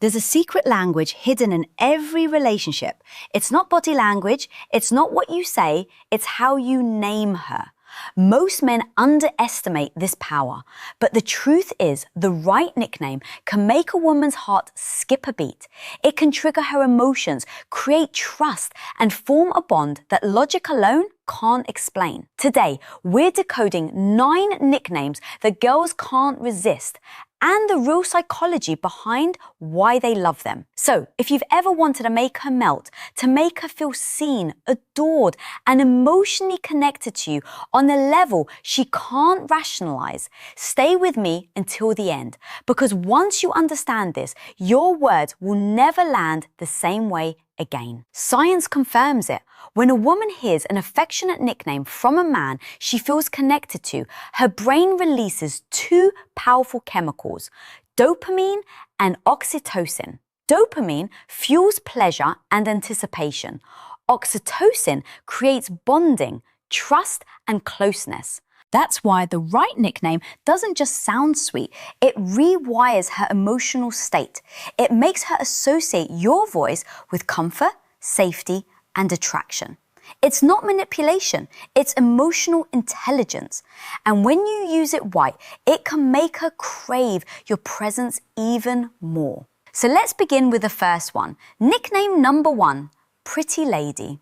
There's a secret language hidden in every relationship. It's not body language, it's not what you say, it's how you name her. Most men underestimate this power, but the truth is the right nickname can make a woman's heart skip a beat. It can trigger her emotions, create trust, and form a bond that logic alone can't explain. Today, we're decoding 9 nicknames that girls can't resist and the real psychology behind why they love them. So, if you've ever wanted to make her melt, to make her feel seen, adored, and emotionally connected to you on a level she can't rationalize, stay with me until the end. Because once you understand this, your words will never land the same way again. Science confirms it. When a woman hears an affectionate nickname from a man she feels connected to, her brain releases 2 powerful chemicals, dopamine and oxytocin. Dopamine fuels pleasure and anticipation. Oxytocin creates bonding, trust, and closeness. That's why the right nickname doesn't just sound sweet, it rewires her emotional state. It makes her associate your voice with comfort, safety, and attraction. It's not manipulation, it's emotional intelligence. And when you use it right, it can make her crave your presence even more. So let's begin with the first one. Nickname number 1, Pretty Lady.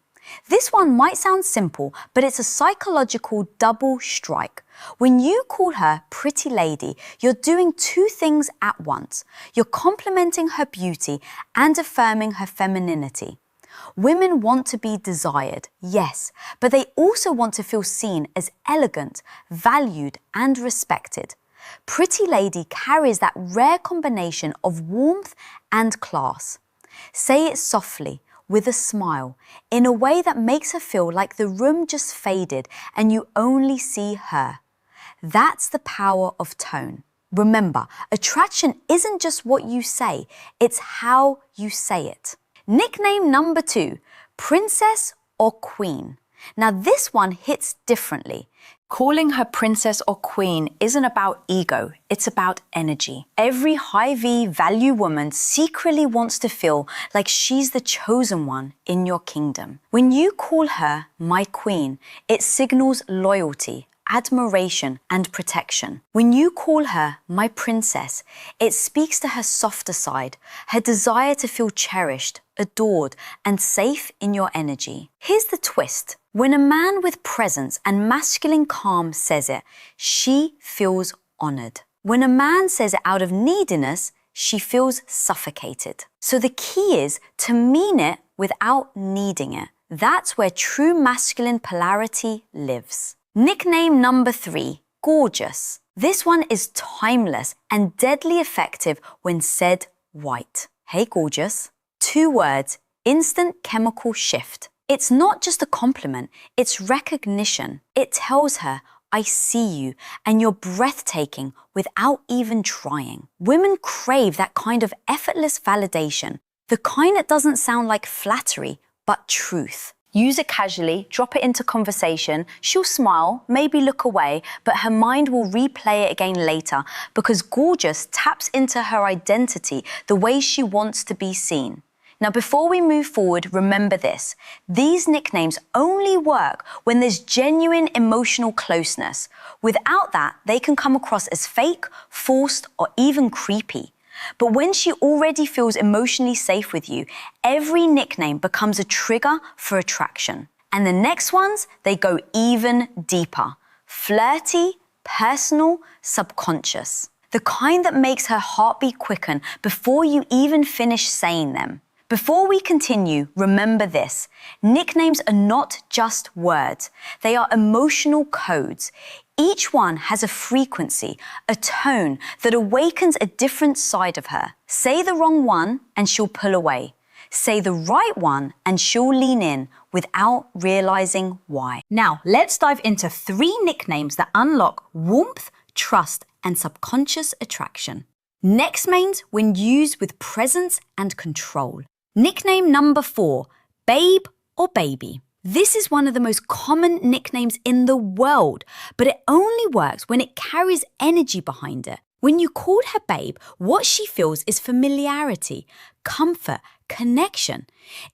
This one might sound simple, but it's a psychological double strike. When you call her Pretty Lady, you're doing 2 things at once. You're complimenting her beauty and affirming her femininity. Women want to be desired, yes, but they also want to feel seen as elegant, valued, and respected. Pretty Lady carries that rare combination of warmth and class. Say it softly, with a smile, in a way that makes her feel like the room just faded and you only see her. That's the power of tone. Remember, attraction isn't just what you say, it's how you say it. Nickname number 2, Princess or Queen. Now this one hits differently. Calling her princess or queen isn't about ego, it's about energy. Every high-V value woman secretly wants to feel like she's the chosen one in your kingdom. When you call her my queen, it signals loyalty, admiration, and protection. When you call her my princess, it speaks to her softer side, her desire to feel cherished, adored, and safe in your energy. Here's the twist. When a man with presence and masculine calm says it, she feels honored. When a man says it out of neediness, she feels suffocated. So the key is to mean it without needing it. That's where true masculine polarity lives. Nickname number 3, Gorgeous. This one is timeless and deadly effective when said right. Hey, gorgeous. 2 words, instant chemical shift. It's not just a compliment, it's recognition. It tells her, I see you, and you're breathtaking without even trying. Women crave that kind of effortless validation, the kind that doesn't sound like flattery, but truth. Use it casually, drop it into conversation, she'll smile, maybe look away, but her mind will replay it again later because gorgeous taps into her identity, the way she wants to be seen. Now, before we move forward, remember this. These nicknames only work when there's genuine emotional closeness. Without that, they can come across as fake, forced, or even creepy. But when she already feels emotionally safe with you, every nickname becomes a trigger for attraction. And the next ones, they go even deeper. Flirty, personal, subconscious. The kind that makes her heartbeat quicken before you even finish saying them. Before we continue, remember this. Nicknames are not just words. They are emotional codes. Each one has a frequency, a tone that awakens a different side of her. Say the wrong one and she'll pull away. Say the right one and she'll lean in without realizing why. Now, let's dive into 3 nicknames that unlock warmth, trust, and subconscious attraction. Next means when used with presence and control. Nickname number 4, Babe or Baby. This is one of the most common nicknames in the world, but it only works when it carries energy behind it. When you call her babe, what she feels is familiarity, comfort, connection.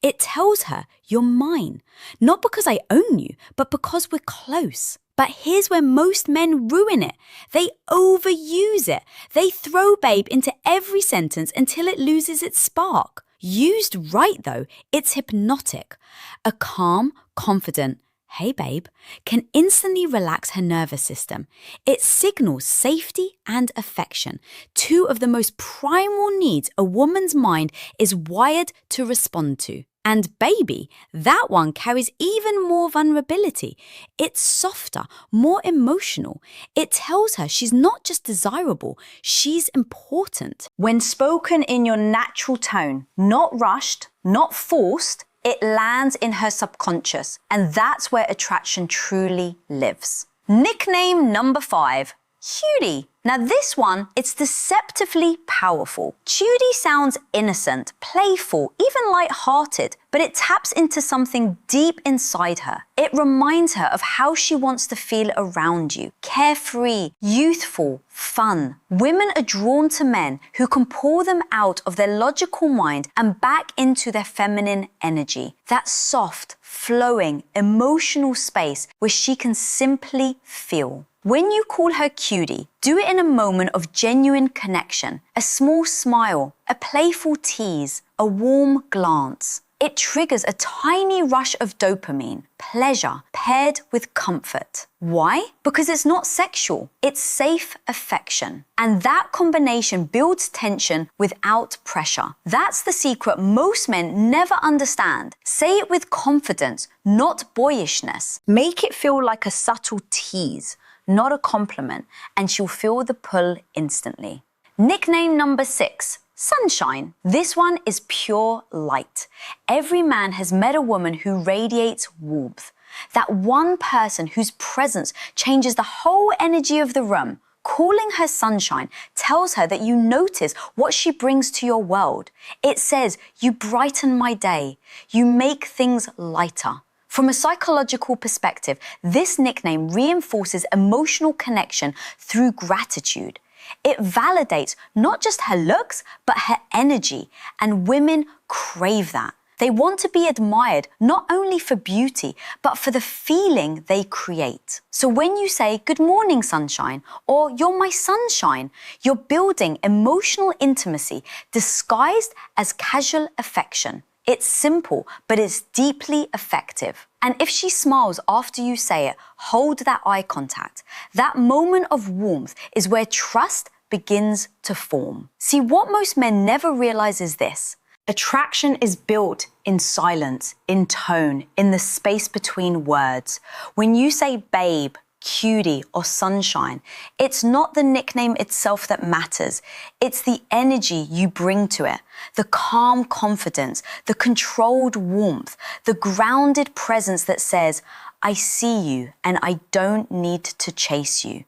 It tells her, you're mine, not because I own you, but because we're close. But here's where most men ruin it. They overuse it. They throw babe into every sentence until it loses its spark. Used right though, it's hypnotic. A calm, confident, "Hey babe," can instantly relax her nervous system. It signals safety and affection, two of the most primal needs a woman's mind is wired to respond to. And baby, that one carries even more vulnerability. It's softer, more emotional. It tells her she's not just desirable, she's important. When spoken in your natural tone, not rushed, not forced, it lands in her subconscious, and that's where attraction truly lives. Nickname number 5, Cutie. Now this one, it's deceptively powerful. Cutie sounds innocent, playful, even light-hearted, but it taps into something deep inside her. It reminds her of how she wants to feel around you. Carefree, youthful, fun. Women are drawn to men who can pull them out of their logical mind and back into their feminine energy. That soft, flowing, emotional space where she can simply feel. When you call her cutie, do it in a moment of genuine connection, a small smile, a playful tease, a warm glance. It triggers a tiny rush of dopamine, pleasure, paired with comfort. Why? Because it's not sexual, it's safe affection. And that combination builds tension without pressure. That's the secret most men never understand. Say it with confidence, not boyishness. Make it feel like a subtle tease, not a compliment, and she'll feel the pull instantly. Nickname number 6, Sunshine. This one is pure light. Every man has met a woman who radiates warmth. That one person whose presence changes the whole energy of the room. Calling her sunshine tells her that you notice what she brings to your world. It says, you brighten my day. You make things lighter. From a psychological perspective, this nickname reinforces emotional connection through gratitude. It validates not just her looks, but her energy, and women crave that. They want to be admired not only for beauty, but for the feeling they create. So when you say, "Good morning, sunshine," or "You're my sunshine," you're building emotional intimacy disguised as casual affection. It's simple, but it's deeply effective. And if she smiles after you say it, hold that eye contact. That moment of warmth is where trust begins to form. See, what most men never realize is this. Attraction is built in silence, in tone, in the space between words. When you say babe, cutie, or sunshine, it's not the nickname itself that matters. It's the energy you bring to it, the calm confidence, the controlled warmth, the grounded presence that says, I see you and I don't need to chase you.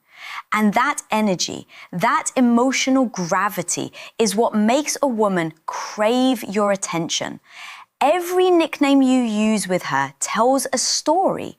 And that energy, that emotional gravity is what makes a woman crave your attention. Every nickname you use with her tells a story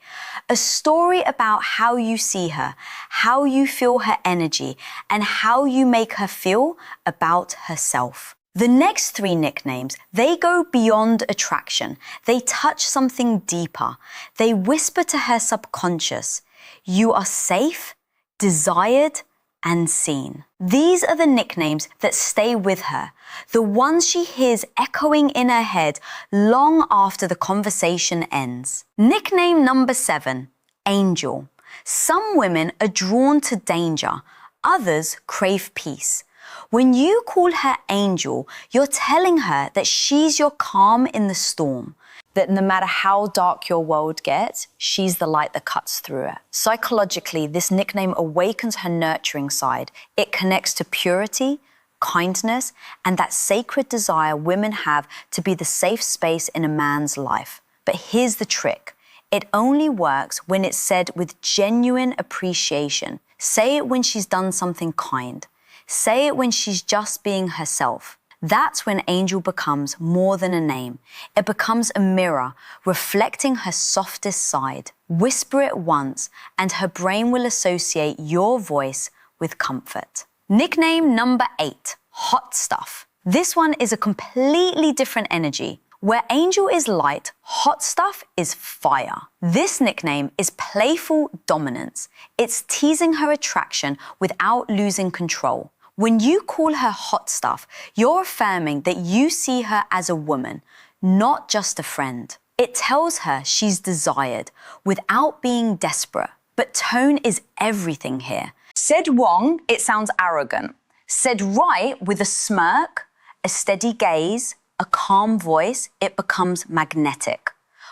about how you see her, how you feel her energy, and how you make her feel about herself. The next 3 nicknames, they go beyond attraction. They touch something deeper. They whisper to her subconscious, you are safe, desired, and seen. These are the nicknames that stay with her, the ones she hears echoing in her head long after the conversation ends. Nickname number 7, Angel. Some women are drawn to danger, others crave peace. When you call her Angel, you're telling her that she's your calm in the storm, that no matter how dark your world gets, she's the light that cuts through it. Psychologically, this nickname awakens her nurturing side. It connects to purity, kindness, and that sacred desire women have to be the safe space in a man's life. But here's the trick. It only works when it's said with genuine appreciation. Say it when she's done something kind. Say it when she's just being herself. That's when Angel becomes more than a name. It becomes a mirror, reflecting her softest side. Whisper it once, and her brain will associate your voice with comfort. Nickname number 8, hot stuff. This one is a completely different energy. Where Angel is light, hot stuff is fire. This nickname is playful dominance. It's teasing her attraction without losing control. When you call her hot stuff, you're affirming that you see her as a woman, not just a friend. It tells her she's desired without being desperate. But tone is everything here. Said wrong, it sounds arrogant. Said right with a smirk, a steady gaze, a calm voice, it becomes magnetic.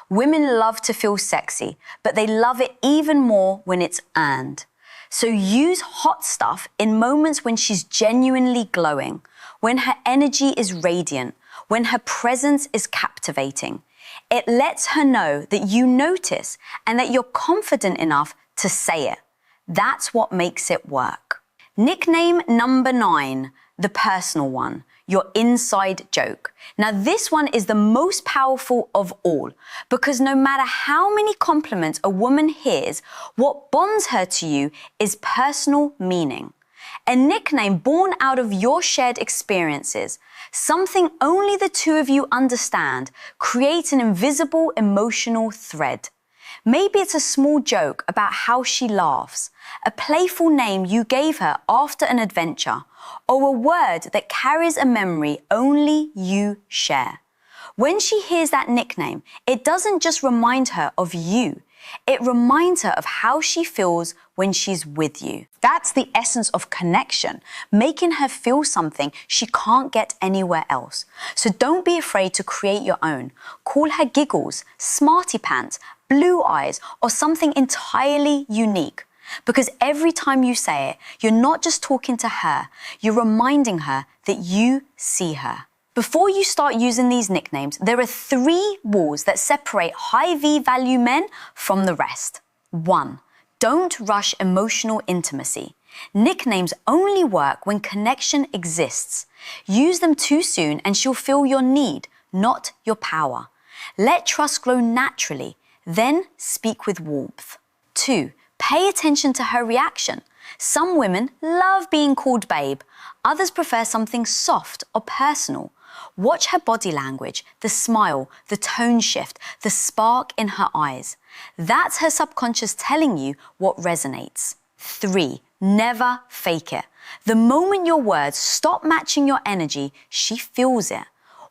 Women love to feel sexy, but they love it even more when it's earned. So use hot stuff in moments when she's genuinely glowing, when her energy is radiant, when her presence is captivating. It lets her know that you notice and that you're confident enough to say it. That's what makes it work. Nickname number 9, the personal one. Your inside joke. Now this one is the most powerful of all because no matter how many compliments a woman hears, what bonds her to you is personal meaning. A nickname born out of your shared experiences, something only the two of you understand, creates an invisible emotional thread. Maybe it's a small joke about how she laughs, a playful name you gave her after an adventure, or a word that carries a memory only you share. When she hears that nickname, it doesn't just remind her of you. It reminds her of how she feels when she's with you. That's the essence of connection, making her feel something she can't get anywhere else. So don't be afraid to create your own. Call her Giggles, Smarty Pants, Blue Eyes, or something entirely unique. Because every time you say it, you're not just talking to her, you're reminding her that you see her. Before you start using these nicknames, there are 3 walls that separate high V value men from the rest. 1. Don't rush emotional intimacy. Nicknames only work when connection exists. Use them too soon and she'll feel your need, not your power. Let trust grow naturally, then speak with warmth. 2. Pay attention to her reaction. Some women love being called babe. Others prefer something soft or personal. Watch her body language, the smile, the tone shift, the spark in her eyes. That's her subconscious telling you what resonates. 3. Never fake it. The moment your words stop matching your energy, she feels it.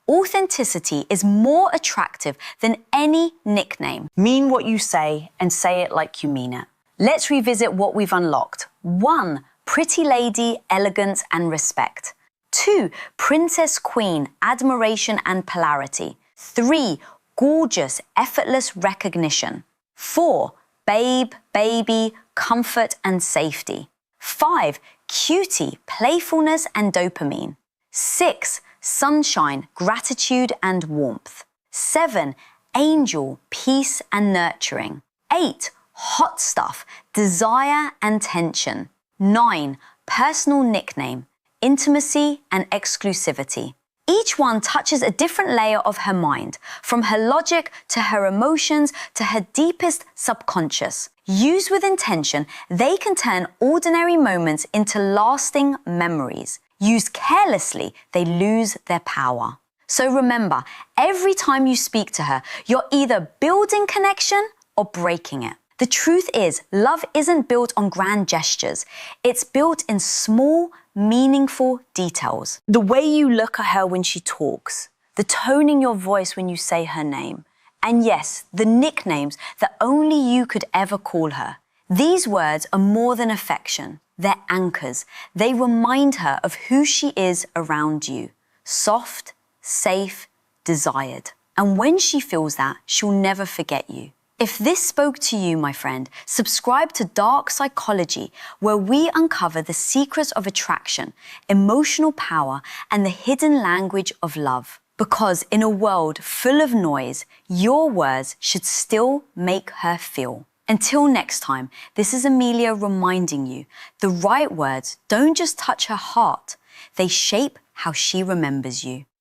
Authenticity is more attractive than any nickname. Mean what you say and say it like you mean it. Let's revisit what we've unlocked. 1. Pretty lady, elegance and respect. 2. Princess queen, admiration and polarity. 3. Gorgeous, effortless recognition. 4. Babe, baby, comfort and safety. 5. Cutie, playfulness and dopamine. 6. Sunshine, gratitude and warmth. 7. Angel, peace and nurturing. 8. Hot stuff, desire and tension. 9. Personal nickname, intimacy and exclusivity. Each one touches a different layer of her mind, from her logic to her emotions to her deepest subconscious. Used with intention, they can turn ordinary moments into lasting memories. Used carelessly, they lose their power. So remember, every time you speak to her, you're either building connection or breaking it. The truth is, love isn't built on grand gestures. It's built in small, meaningful details. The way you look at her when she talks, the tone in your voice when you say her name, and yes, the nicknames that only you could ever call her. These words are more than affection. They're anchors. They remind her of who she is around you. Soft, safe, desired. And when she feels that, she'll never forget you. If this spoke to you, my friend, subscribe to Dark Psychology, where we uncover the secrets of attraction, emotional power, and the hidden language of love. Because in a world full of noise, your words should still make her feel. Until next time, this is Amelia reminding you, the right words don't just touch her heart, they shape how she remembers you.